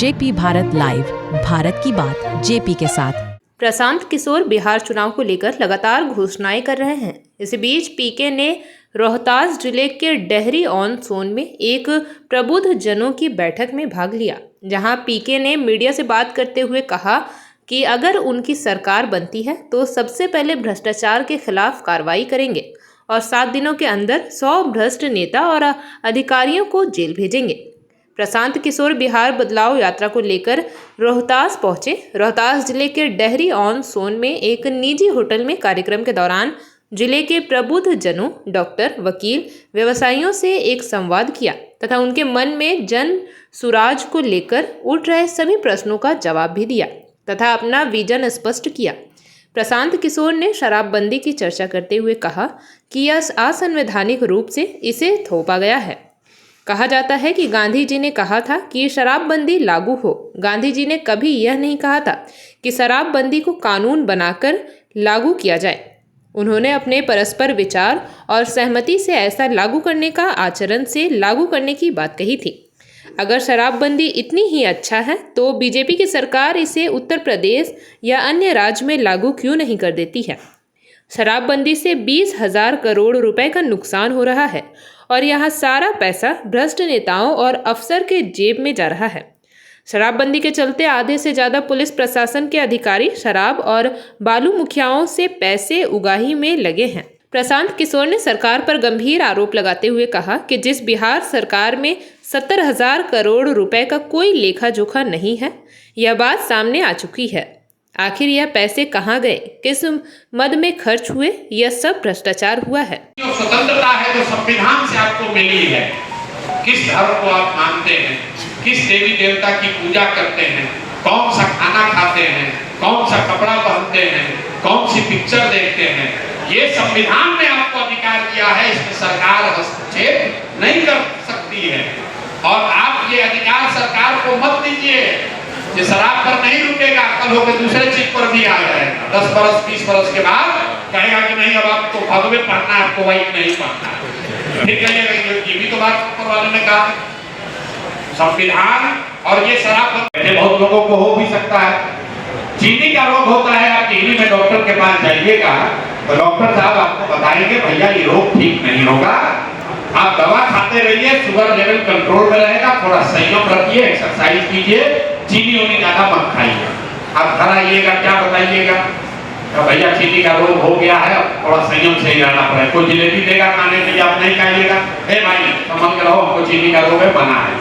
JP Bharat live, Bharat की बात JP के साथ। प्रशांत किशोर बिहार चुनाव को लेकर लगातार घोषणाएं कर रहे हैं। इसी बीच पीके ने रोहतास जिले के डेहरी ऑन सोन में एक प्रबुद्ध जनों की बैठक में भाग लिया, जहां पीके ने मीडिया से बात करते हुए कहा कि अगर उनकी सरकार बनती है तो सबसे पहले भ्रष्टाचार के खिलाफ कार्रवाई करेंगे और 7 दिनों के अंदर 100 भ्रष्ट नेता और अधिकारियों को जेल भेजेंगे। प्रशांत किशोर बिहार बदलाव यात्रा को लेकर रोहतास पहुंचे। रोहतास जिले के डेहरी ऑन सोन में एक निजी होटल में कार्यक्रम के दौरान जिले के प्रबुद्ध जनों, डॉक्टर, वकील, व्यवसायियों से एक संवाद किया तथा उनके मन में जन सुराज को लेकर उठ रहे सभी प्रश्नों का जवाब भी दिया तथा अपना विजन स्पष्ट किया। प्रशांत किशोर ने शराबबंदी की चर्चा करते हुए कहा कि यह असंवैधानिक रूप से इसे थोपा गया है। कहा जाता है कि गांधी जी ने कहा था कि शराबबंदी लागू हो। गांधी जी ने कभी यह नहीं कहा था कि शराबबंदी को कानून बनाकर लागू किया जाए। उन्होंने अपने परस्पर विचार और सहमति से ऐसा लागू करने का आचरण से लागू करने की बात कही थी। अगर शराबबंदी इतनी ही अच्छा है तो बीजेपी की सरकार इसे उत्तर प्रदेश या अन्य राज्य में लागू क्यों नहीं कर देती है। शराबबंदी से 20,000 करोड़ रुपए का नुकसान हो रहा है और यहाँ सारा पैसा भ्रष्ट नेताओं और अफसर के जेब में जा रहा है। शराबबंदी के चलते आधे से ज़्यादा पुलिस प्रशासन के अधिकारी शराब और बालू मुखियाओं से पैसे उगाही में लगे हैं। प्रशांत किशोर ने सरकार पर गंभीर आरोप लगाते हुए कहा कि जिस बिहार सरकार में 70,000 करोड़ रुपए का कोई लेखा जोखा नहीं है, यह बात सामने आ चुकी है। आखिर यह पैसे कहाँ गए, किस मद में खर्च हुए, यह सब भ्रष्टाचार हुआ है। जो स्वतंत्रता है जो संविधान से आपको मिली है, किस धर्म को आप मानते हैं, किस देवी देवता की पूजा करते हैं, कौन सा खाना खाते हैं, कौन सा कपड़ा पहनते हैं, कौन सी पिक्चर देखते हैं, ये संविधान ने आपको अधिकार दिया है। इसमें सरकार हस्तक्षेप नहीं कर सकती है और आप ये अधिकार सरकार को मत दीजिए। ये शराब पर नहीं रुकेगा, कल होकर दूसरे चीज पर भी आ जाएगा। 10 बरस 20 बरस के बाद कहेगा कि नहीं अब आपको भगवे पढ़ना है, आपको वाइट नहीं पढ़ना है। फिर कहिएगा ये भी तो बात ऊपर वाले ने कहा। संविधान और ये शराब बहुत लोगों को हो भी सकता है। चीनी का रोग होता है, आप टीवी में डॉक्टर के पास जाइएगा तो डॉक्टर साहब आपको बताएंगे भैया ये रोग ठीक नहीं होगा, आप दवा खाते रहिए, शुगर लेवल कंट्रोल में रहेगा, थोड़ा संयम रखिए, एक्सरसाइज कीजिए, चीनी उन्हें ज्यादा मत खाइए। आप घर आइएगा क्या बताइएगा, तो भैया चीनी का रोग हो गया है, अब थोड़ा संयम से ही रहना पड़ेगा। कोई जलेबी देगा खाने के लिए, आप नहीं खाइएगा, हे भाई समझ के रहो हमको चीनी का रोग है, मना है।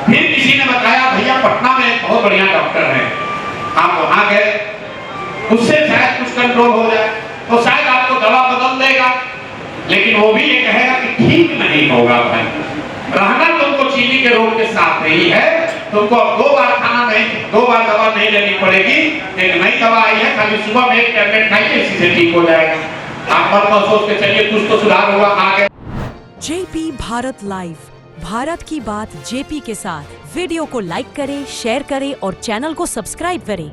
फिर किसी ने बताया भैया पटना में एक बहुत बढ़िया डॉक्टर है, आप वहां गए, उससे शायद कुछ कंट्रोल हो जाए, तो शायद आपको दवा बदल देगा, लेकिन वो भी ये कहेगा कि ठीक नहीं होगा भाई, रहना तुमको चीनी के रोग के साथ नहीं है, तुमको अब 2 बार खाना नहीं, 2 बार दवा नहीं लेनी पड़ेगी, एक नई दवा आई है, खाली सुबह में एक टैबलेट खाइए, इसी से ठीक हो जाएगा। आप मन में सोच के चलिए कुछ तो सुधार होगा आगे। जेपी भारत लाइव, भारत की बात जेपी के साथ। वीडियो को लाइक करें, शेयर करें और चैनल को सब्सक्राइब करें।